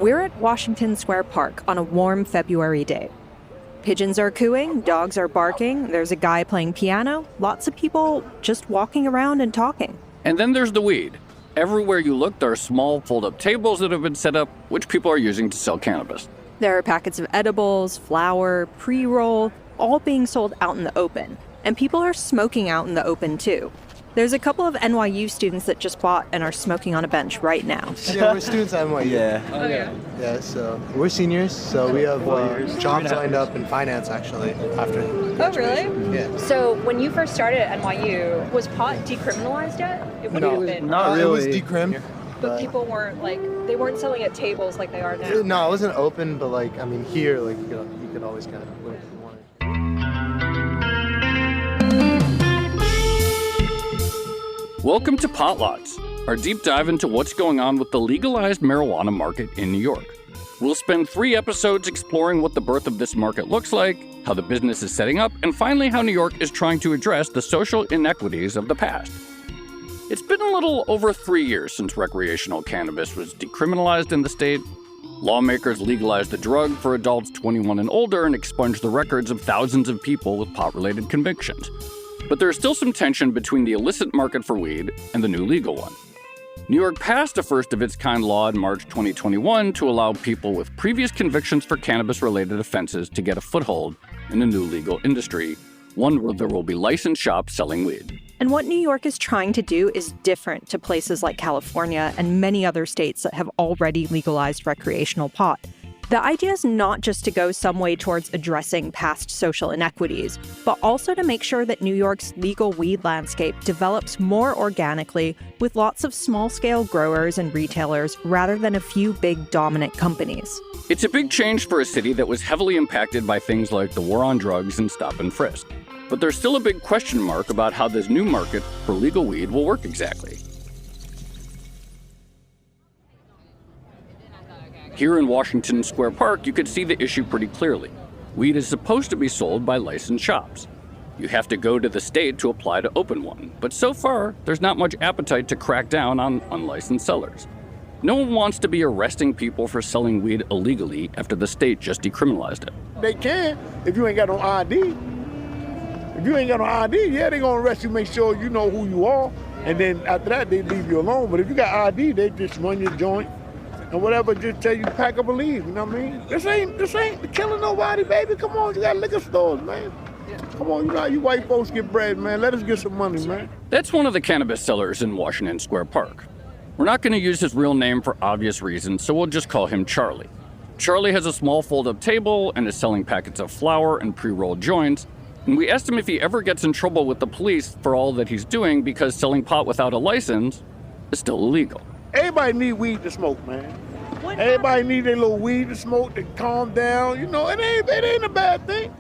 We're at Washington Square Park on a warm February day. Pigeons are cooing, dogs are barking, there's a guy playing piano, lots of people just walking around and talking. And then there's the weed. Everywhere you look, there are small fold-up tables that have been set up, which people are using to sell cannabis. There are packets of edibles, flour, pre-roll, all being sold out in the open. And people are smoking out in the open, too. There's a couple of NYU students that just bought and are smoking on a bench right now. Yeah, we're students at NYU. Yeah. Oh, yeah. Yeah, so we're seniors, so we have jobs lined up in finance, actually, after graduation. Oh, really? Yeah. So when you first started at NYU, was pot decriminalized yet? It would have been. Not It was really. decrim. But people weren't, they weren't selling at tables like they are now. No, it wasn't open, but, here, you could always get it if you wanted. Welcome to Potlots, our deep dive into what's going on with the legalized marijuana market in New York. We'll spend 3 episodes exploring what the birth of this market looks like, how the business is setting up, and finally how New York is trying to address the social inequities of the past. It's been a little over 3 years since recreational cannabis was decriminalized in the state. Lawmakers legalized the drug for adults 21 and older and expunged the records of thousands of people with pot-related convictions. But there is still some tension between the illicit market for weed and the new legal one. New York passed a first-of-its-kind law in March 2021 to allow people with previous convictions for cannabis-related offenses to get a foothold in the new legal industry, one where there will be licensed shops selling weed. And what New York is trying to do is different to places like California and many other states that have already legalized recreational pot. The idea is not just to go some way towards addressing past social inequities, but also to make sure that New York's legal weed landscape develops more organically with lots of small-scale growers and retailers rather than a few big dominant companies. It's a big change for a city that was heavily impacted by things like the war on drugs and stop and frisk. But there's still a big question mark about how this new market for legal weed will work exactly. Here in Washington Square Park, you could see the issue pretty clearly. Weed is supposed to be sold by licensed shops. You have to go to the state to apply to open one, but so far, there's not much appetite to crack down on unlicensed sellers. No one wants to be arresting people for selling weed illegally after the state just decriminalized it. They can if you ain't got no ID. If you ain't got no ID, yeah, they gonna arrest you, make sure you know who you are, and then after that, they leave you alone. But if you got ID, they just run your joint and whatever, just tell you pack up and leave, you know what I mean? This ain't killing nobody, baby. Come on, you got liquor stores, man. Come on, you know how you white folks get bread, man. Let us get some money, man. That's one of the cannabis sellers in Washington Square Park. We're not going to use his real name for obvious reasons, so we'll just call him Charlie. Charlie has a small fold-up table and is selling packets of flour and pre-rolled joints, and we asked him if he ever gets in trouble with the police for all that he's doing because selling pot without a license is still illegal. Everybody need weed to smoke, man. Everybody need their little weed to smoke to calm down. You know, it ain't a bad thing.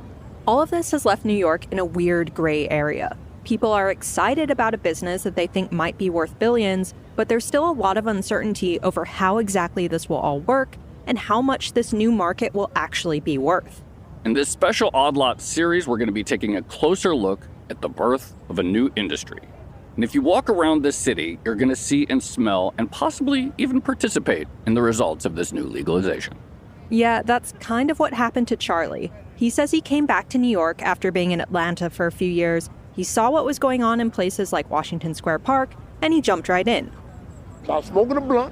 All of this has left New York in a weird gray area. People are excited about a business that they think might be worth billions, but there's still a lot of uncertainty over how exactly this will all work and how much this new market will actually be worth. In this special Odd Lot series, we're going to be taking a closer look at the birth of a new industry. And if you walk around this city, you're going to see and smell and possibly even participate in the results of this new legalization. Yeah, that's kind of what happened to Charlie. He says he came back to New York after being in Atlanta for a few years. He saw what was going on in places like Washington Square Park, and he jumped right in. So I was smoking a blunt,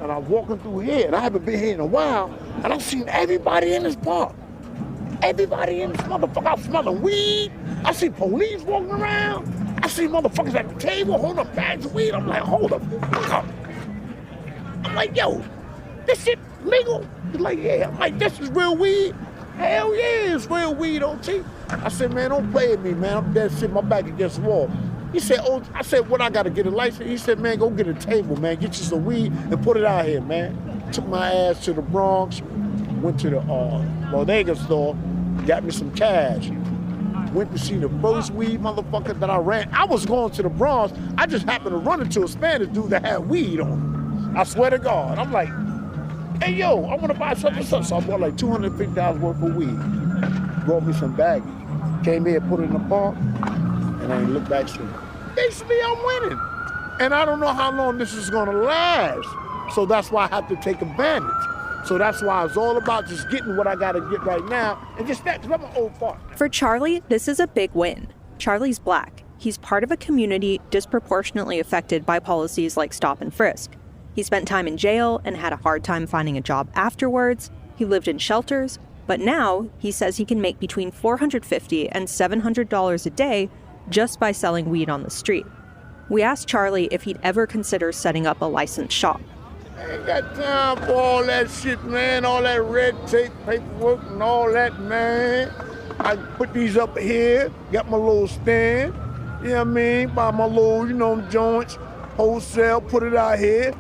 and I was walking through here, and I haven't been here in a while, and I've seen everybody in this park. Everybody in this motherfucker, I'm smelling weed. I see police walking around. I see motherfuckers at the table holding up bags of weed. I'm like, hold the fuck up. I'm like, yo, this shit legal? He's like, yeah. I'm like, this is real weed? Hell yeah, it's real weed, OT. I said, man, don't play with me, man. I'm dead sitting my back against the wall. He said, oh, I said, what, I gotta get a license? He said, man, go get a table, man. Get you some weed and put it out here, man. Took my ass to the Bronx, went to the bodega store, got me some cash. Went to see the first weed motherfucker that I ran. I was going to the Bronx. I just happened to run into a Spanish dude that had weed on him. I swear to God. I'm like, hey, yo, I want to buy something. So I bought like $250 worth of weed. Brought me some baggies. Came here, put it in the park, and I ain't looked back since. Basically, I'm winning. And I don't know how long this is going to last. So that's why I have to take advantage. So that's why it's all about just getting what I got to get right now and just that, because I'm an old fart. For Charlie, this is a big win. Charlie's Black. He's part of a community disproportionately affected by policies like stop and frisk. He spent time in jail and had a hard time finding a job afterwards. He lived in shelters, but now he says he can make between $450 and $700 a day just by selling weed on the street. We asked Charlie if he'd ever consider setting up a licensed shop. I ain't got time for all that shit, man, all that red tape, paperwork and all that, man. I put these up here, got my little stand, you know what I mean, buy my little, joints, wholesale, put it out here,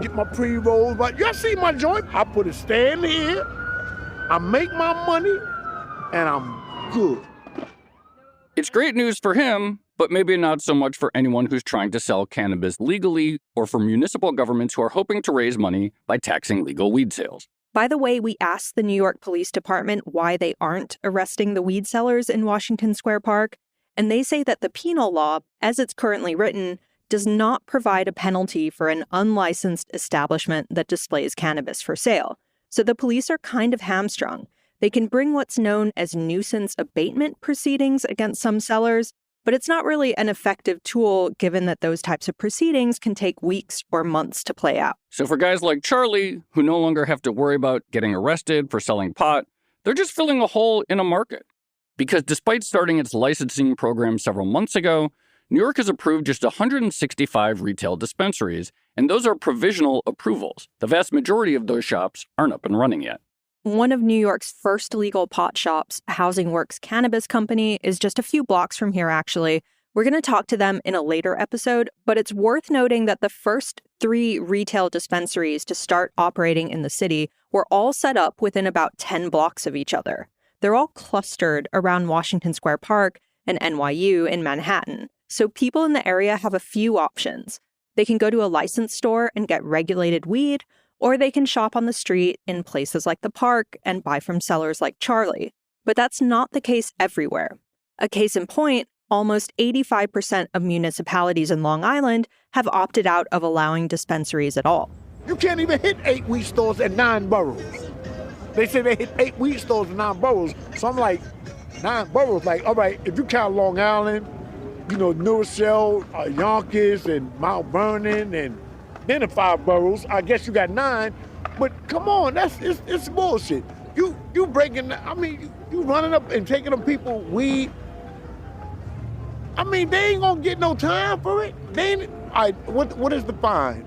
get my pre-rolls. But y'all see my joint? I put a stand here, I make my money, and I'm good. It's great news for him, but maybe not so much for anyone who's trying to sell cannabis legally or for municipal governments who are hoping to raise money by taxing legal weed sales. By the way, we asked the New York Police Department why they aren't arresting the weed sellers in Washington Square Park, and they say that the penal law, as it's currently written, does not provide a penalty for an unlicensed establishment that displays cannabis for sale. So the police are kind of hamstrung. They can bring what's known as nuisance abatement proceedings against some sellers, but it's not really an effective tool given that those types of proceedings can take weeks or months to play out. So for guys like Charlie, who no longer have to worry about getting arrested for selling pot, they're just filling a hole in a market. Because despite starting its licensing program several months ago, New York has approved just 165 retail dispensaries, and those are provisional approvals. The vast majority of those shops aren't up and running yet. One of New York's first legal pot shops, Housing Works Cannabis Company, is just a few blocks from here, actually. We're going to talk to them in a later episode, but it's worth noting that the first 3 retail dispensaries to start operating in the city were all set up within about 10 blocks of each other. They're all clustered around Washington Square Park and NYU in Manhattan. So people in the area have a few options. They can go to a licensed store and get regulated weed, or they can shop on the street in places like the park and buy from sellers like Charlie. But that's not the case everywhere. A case in point, almost 85% of municipalities in Long Island have opted out of allowing dispensaries at all. You can't even hit 8 weed stores at 9 boroughs. They say they hit 8 weed stores in 9 boroughs. So I'm like, 9 boroughs, like, all right, if you count Long Island, New Rochelle, Yonkers, and Mount Vernon, and then the 5 boroughs, I guess you got 9. But come on, it's bullshit. You breaking, you running up and taking them people weed. They ain't gonna get no time for it. What is the fine?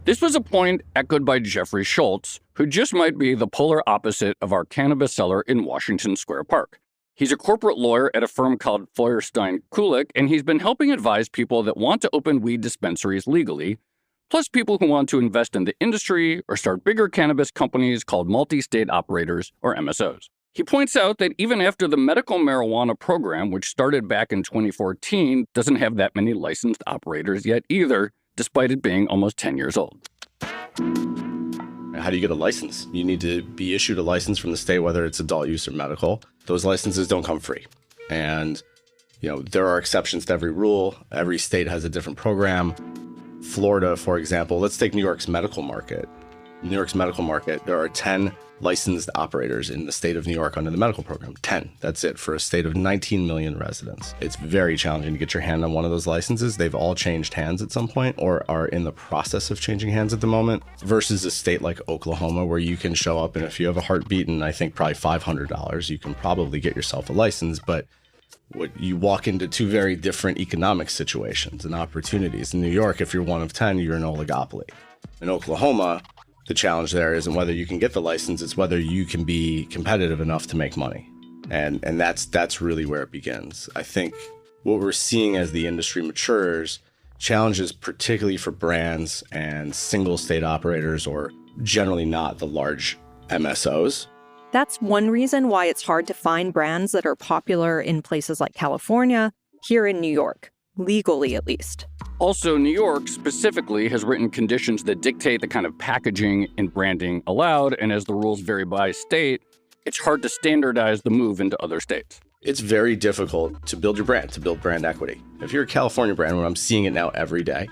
This was a point echoed by Jeffrey Schultz, who just might be the polar opposite of our cannabis seller in Washington Square Park. He's a corporate lawyer at a firm called Feuerstein Kulik, and he's been helping advise people that want to open weed dispensaries legally, plus people who want to invest in the industry or start bigger cannabis companies called multi-state operators, or MSOs. He points out that even after the medical marijuana program, which started back in 2014, doesn't have that many licensed operators yet either, despite it being almost 10 years old. How do you get a license? You need to be issued a license from the state, whether it's adult use or medical. Those licenses don't come free. And, there are exceptions to every rule. Every state has a different program. Florida, for example, let's take New York's medical market. New York's medical market, there are 10 licensed operators in the state of New York under the medical program. 10. That's it for a state of 19 million residents. It's very challenging to get your hand on one of those licenses. They've all changed hands at some point or are in the process of changing hands at the moment, versus a state like Oklahoma where you can show up and if you have a heartbeat and I think probably $500, you can probably get yourself a license. But you walk into 2 very different economic situations and opportunities. In New York, if you're one of 10, you're an oligopoly. In Oklahoma, the challenge there isn't whether you can get the license, it's whether you can be competitive enough to make money. And that's really where it begins. I think what we're seeing as the industry matures, challenges particularly for brands and single state operators, or generally not the large MSOs. That's one reason why it's hard to find brands that are popular in places like California, here in New York, legally at least. Also, New York specifically has written conditions that dictate the kind of packaging and branding allowed, and as the rules vary by state, it's hard to standardize the move into other states. It's very difficult to build your brand, to build brand equity. If you're a California brand, when I'm seeing it now every day,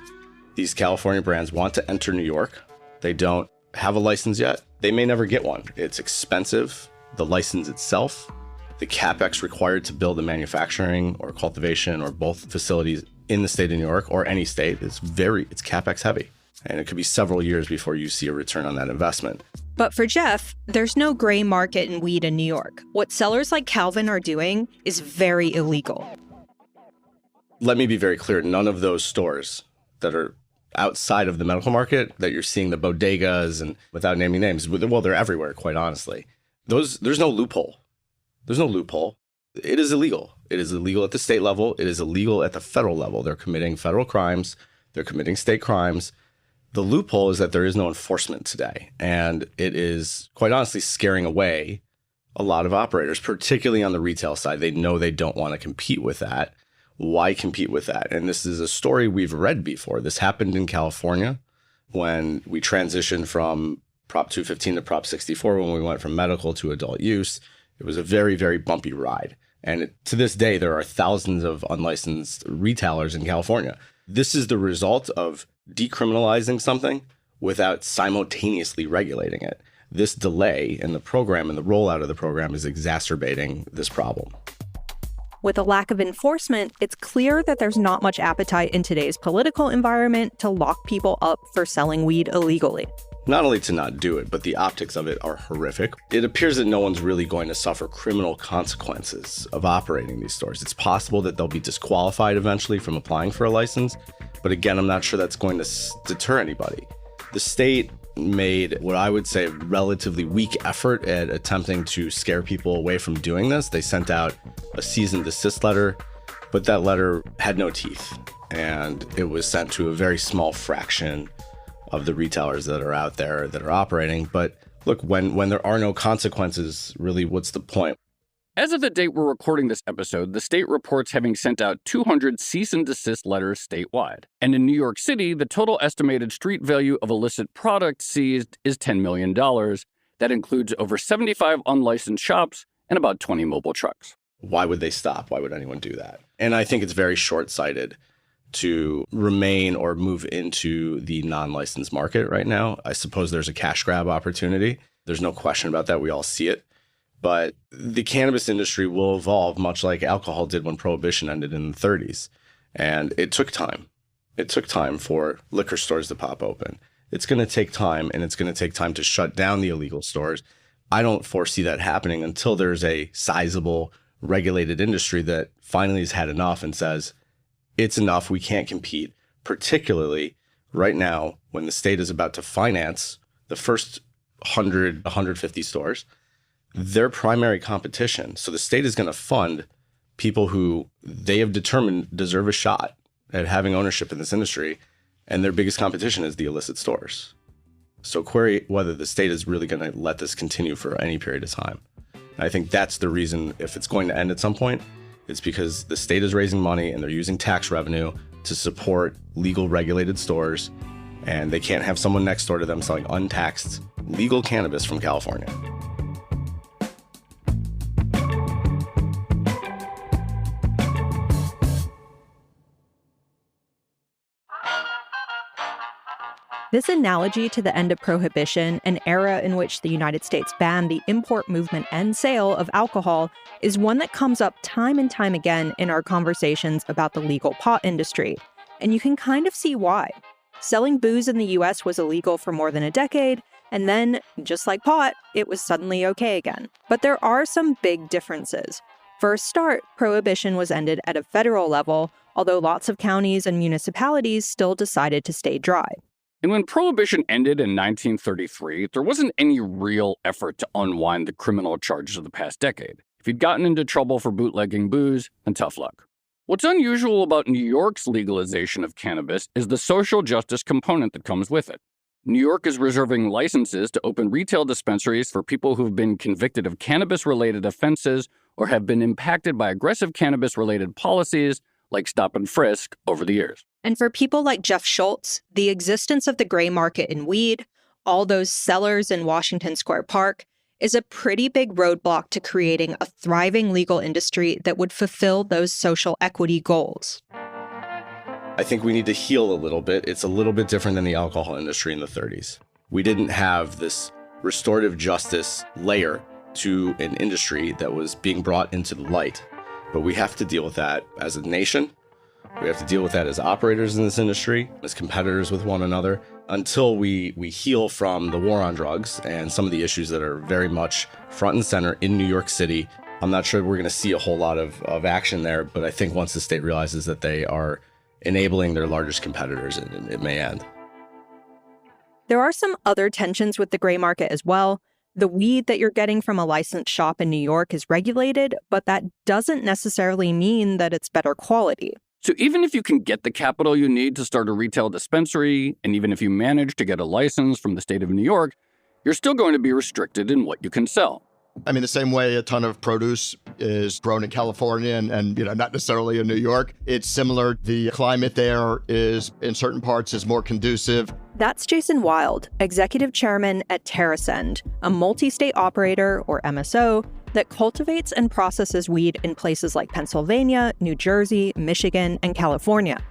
these California brands want to enter New York. They don't have a license yet, they may never get one. It's expensive, the license itself, the capex required to build a manufacturing or cultivation or both facilities in the state of New York or any state it's capex heavy. And it could be several years before you see a return on that investment. But for Jeff, there's no gray market in weed in New York. What sellers like Calvin are doing is very illegal. Let me be very clear. None of those stores that are outside of the medical market that you're seeing, the bodegas and without naming names, well, they're everywhere, quite honestly. There's no loophole. There's no loophole. It is illegal. It is illegal at the state level. It is illegal at the federal level. They're committing federal crimes. They're committing state crimes. The loophole is that there is no enforcement today. And it is, quite honestly, scaring away a lot of operators, particularly on the retail side. They know they don't want to compete with that. Why compete with that? And this is a story we've read before. This happened in California when we transitioned from Prop 215 to Prop 64, when we went from medical to adult use. It was a very, very bumpy ride. And to this day, there are thousands of unlicensed retailers in California. This is the result of decriminalizing something without simultaneously regulating it. This delay in the program and the rollout of the program is exacerbating this problem. With a lack of enforcement, it's clear that there's not much appetite in today's political environment to lock people up for selling weed illegally. Not only to not do it, but the optics of it are horrific. It appears that no one's really going to suffer criminal consequences of operating these stores. It's possible that they'll be disqualified eventually from applying for a license, but again, I'm not sure that's going to deter anybody. The state made what I would say a relatively weak effort at attempting to scare people away from doing this. They sent out a cease and desist letter, but that letter had no teeth, and it was sent to a very small fraction of the retailers that are out there that are operating. But look, when there are no consequences, really, what's the point? As of the date we're recording this episode, the state reports having sent out 200 cease and desist letters statewide. And in New York City, the total estimated street value of illicit products seized is $10 million. That includes over 75 unlicensed shops and about 20 mobile trucks. Why would they stop? Why would anyone do that? And I think it's very short-sighted to remain or move into the non-licensed market right now. I suppose there's a cash grab opportunity. There's no question about that. We all see it. But the cannabis industry will evolve much like alcohol did when Prohibition ended in the 30s. And it took time. It took time for liquor stores to pop open. It's going to take time, and it's going to take time to shut down the illegal stores. I don't foresee that happening until there's a sizable regulated industry that finally has had enough and says, it's enough, we can't compete, particularly right now when the state is about to finance the first 100, 150 stores, their primary competition. So the state is going to fund people who they have determined deserve a shot at having ownership in this industry, and their biggest competition is the illicit stores. So query whether the state is really going to let this continue for any period of time. I think that's the reason, if it's going to end at some point, it's because the state is raising money and they're using tax revenue to support legal regulated stores, and they can't have someone next door to them selling untaxed legal cannabis from California. This analogy to the end of Prohibition, an era in which the United States banned the import, movement, and sale of alcohol, is one that comes up time and time again in our conversations about the legal pot industry. And you can kind of see why. Selling booze in the US was illegal for more than a decade, and then, just like pot, it was suddenly okay again. But there are some big differences. For a start, Prohibition was ended at a federal level, although lots of counties and municipalities still decided to stay dry. And when Prohibition ended in 1933, there wasn't any real effort to unwind the criminal charges of the past decade. If you'd gotten into trouble for bootlegging booze, then tough luck. What's unusual about New York's legalization of cannabis is the social justice component that comes with it. New York is reserving licenses to open retail dispensaries for people who've been convicted of cannabis-related offenses or have been impacted by aggressive cannabis-related policies like stop and frisk over the years. And for people like Jeff Schultz, the existence of the gray market in weed, all those sellers in Washington Square Park, is a pretty big roadblock to creating a thriving legal industry that would fulfill those social equity goals. I think we need to heal a little bit. It's a little bit different than the alcohol industry in the 30s. we didn't have this restorative justice layer to an industry that was being brought into the light. But we have to deal with that as a nation. We have to deal with that as operators in this industry, as competitors with one another, until we heal from the war on drugs and some of the issues that are very much front and center in New York City. I'm not sure we're going to see a whole lot of action there, but I think once the state realizes that they are enabling their largest competitors, it may end. There are some other tensions with the gray market as well. The weed that you're getting from a licensed shop in New York is regulated, but that doesn't necessarily mean that it's better quality. So even if you can get the capital you need to start a retail dispensary, and even if you manage to get a license from the state of New York, you're still going to be restricted in what you can sell. I mean, the same way a ton of produce is grown in California and not necessarily in New York. It's similar. The climate there is, in certain parts, is more conducive. That's Jason Wild, executive chairman at TerraSend, a multi-state operator, or MSO, that cultivates and processes weed in places like Pennsylvania, New Jersey, Michigan, and California.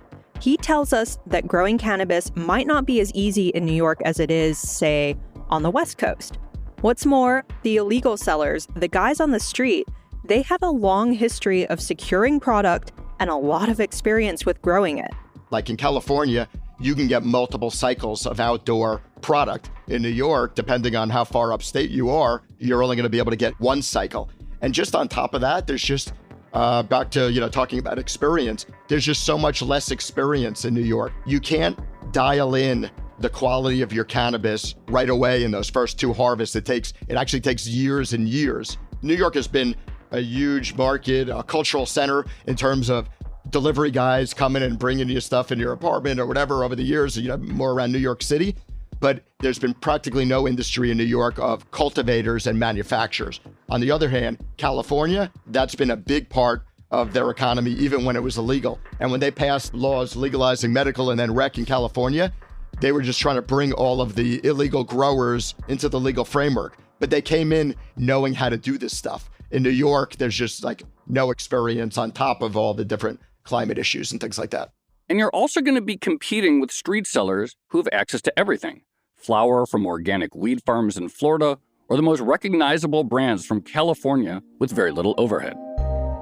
He tells us that growing cannabis might not be as easy in New York as it is, say, on the West Coast. What's more, the illegal sellers, the guys on the street, they have a long history of securing product and a lot of experience with growing it. Like in California, you can get multiple cycles of outdoor product. In New York, depending on how far upstate you are, you're only going to be able to get one cycle. And just on top of that, there's just, back to, talking about experience, there's just so much less experience in New York. You can't dial in the quality of your cannabis right away in those first two harvests. It actually takes years and years. New York has been a huge market, a cultural center in terms of delivery guys coming and bringing you stuff in your apartment or whatever over the years, more around New York City. But there's been practically no industry in New York of cultivators and manufacturers. On the other hand, California, that's been a big part of their economy, even when it was illegal. And when they passed laws legalizing medical and then rec in California, they were just trying to bring all of the illegal growers into the legal framework. But they came in knowing how to do this stuff. In New York, there's just no experience on top of all the different climate issues and things like that. And you're also going to be competing with street sellers who have access to everything. Flower from organic weed farms in Florida, or the most recognizable brands from California with very little overhead.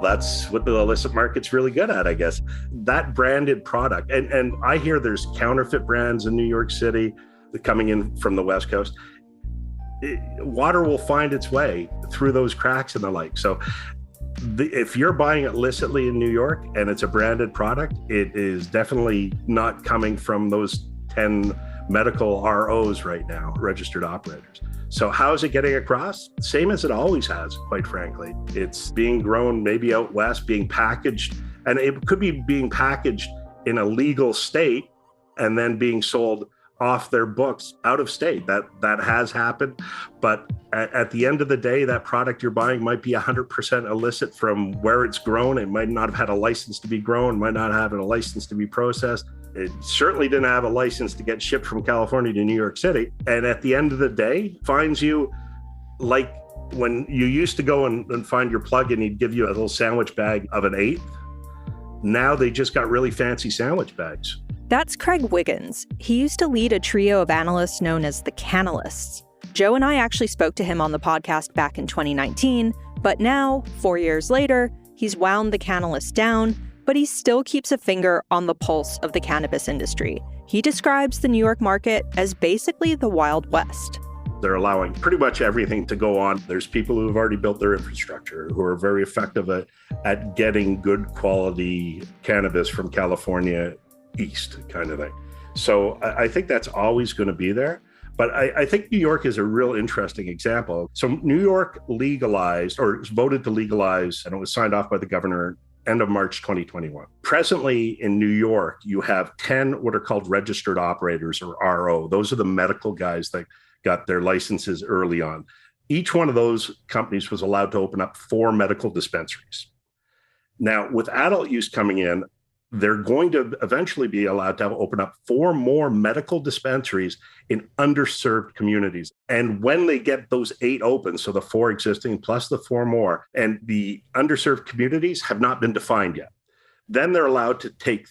That's what the illicit market's really good at, I guess. That branded product. And I hear there's counterfeit brands in New York City coming in from the West Coast. Water will find its way through those cracks and the like. So if you're buying it illicitly in New York and it's a branded product, it is definitely not coming from those 10 medical ROs right now, registered operators. So how is it getting across? Same as it always has, quite frankly. It's being grown maybe out west, being packaged, and it could be being packaged in a legal state and then being sold off their books out of state. That has happened. But at the end of the day, that product you're buying might be 100% illicit from where it's grown. It might not have had a license to be grown, might not have a license to be processed. It certainly didn't have a license to get shipped from California to New York City. And at the end of the day, finds you like when you used to go and find your plug and he'd give you a little sandwich bag of an eighth. Now they just got really fancy sandwich bags. That's Craig Wiggins. He used to lead a trio of analysts known as the Canalists. Joe and I actually spoke to him on the podcast back in 2019, but now, 4 years later, he's wound the Canalists down, but he still keeps a finger on the pulse of the cannabis industry. He describes the New York market as basically the Wild West. They're allowing pretty much everything to go on. There's people who have already built their infrastructure, who are very effective at getting good quality cannabis from California east kind of thing. So I think that's always going to be there. But I think New York is a real interesting example. So New York legalized or voted to legalize, and it was signed off by the governor end of March 2021. Presently in New York, you have 10 what are called registered operators or RO. Those are the medical guys that got their licenses early on. Each one of those companies was allowed to open up 4 medical dispensaries. Now, with adult use coming in, they're going to eventually be allowed to open up 4 more medical dispensaries in underserved communities. And when they get those 8 open, so the 4 existing plus the 4 more, and the underserved communities have not been defined yet, then they're allowed to take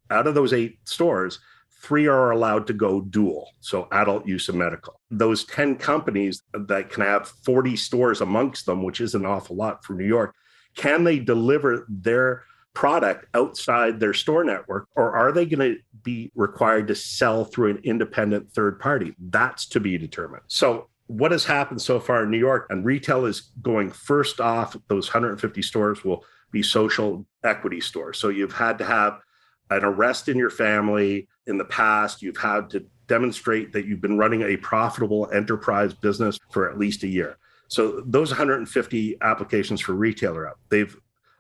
out of those 8 stores 3 are allowed to go dual, so adult use and medical. Those 10 companies that can have 40 stores amongst them, which is an awful lot for New York, can they deliver their product outside their store network, or are they going to be required to sell through an independent third party? That's to be determined. So what has happened so far in New York, and retail is going first off, those 150 stores will be social equity stores. So you've had to have an arrest in your family in the past. You've had to demonstrate that you've been running a profitable enterprise business for at least a year. So those 150 applications for retail are up. They've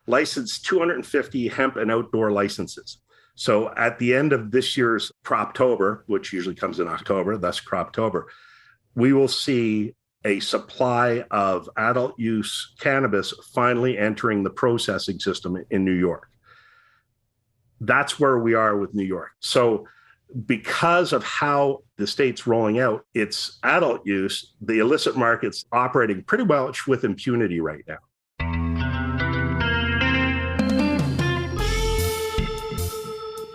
licensed 250 hemp and outdoor licenses. So at the end of this year's Croptober, which usually comes in October, thus Croptober, we will see a supply of adult use cannabis finally entering the processing system in New York. That's where we are with New York. So because of how the state's rolling out its adult use, the illicit market's operating pretty much with impunity right now.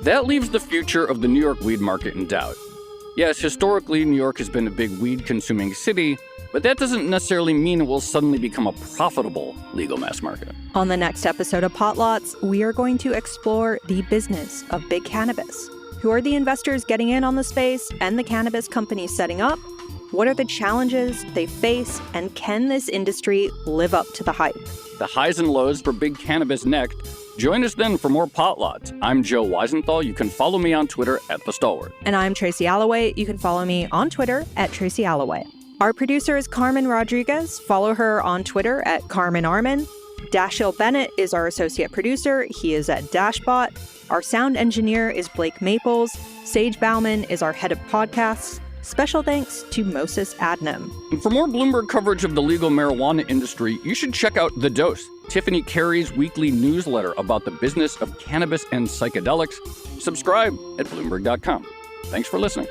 That leaves the future of the New York weed market in doubt. Yes, historically, New York has been a big weed-consuming city, but that doesn't necessarily mean it will suddenly become a profitable legal mass market. On the next episode of Potlots, we are going to explore the business of big cannabis. Who are the investors getting in on the space and the cannabis companies setting up? What are the challenges they face, and can this industry live up to the hype? The highs and lows for big cannabis next. Join us then for more Potlots. I'm Joe Weisenthal. You can follow me on Twitter @TheStalwart. And I'm Tracy Alloway. You can follow me on Twitter @TracyAlloway. Our producer is Carmen Rodriguez. Follow her on Twitter @CarmenArmin. Dashiell Bennett is our associate producer. He is at Dashbot. Our sound engineer is Blake Maples. Sage Bauman is our head of podcasts. Special thanks to Moses Adnam. And for more Bloomberg coverage of the legal marijuana industry, you should check out The Dose, Tiffany Carey's weekly newsletter about the business of cannabis and psychedelics. Subscribe at Bloomberg.com. Thanks for listening.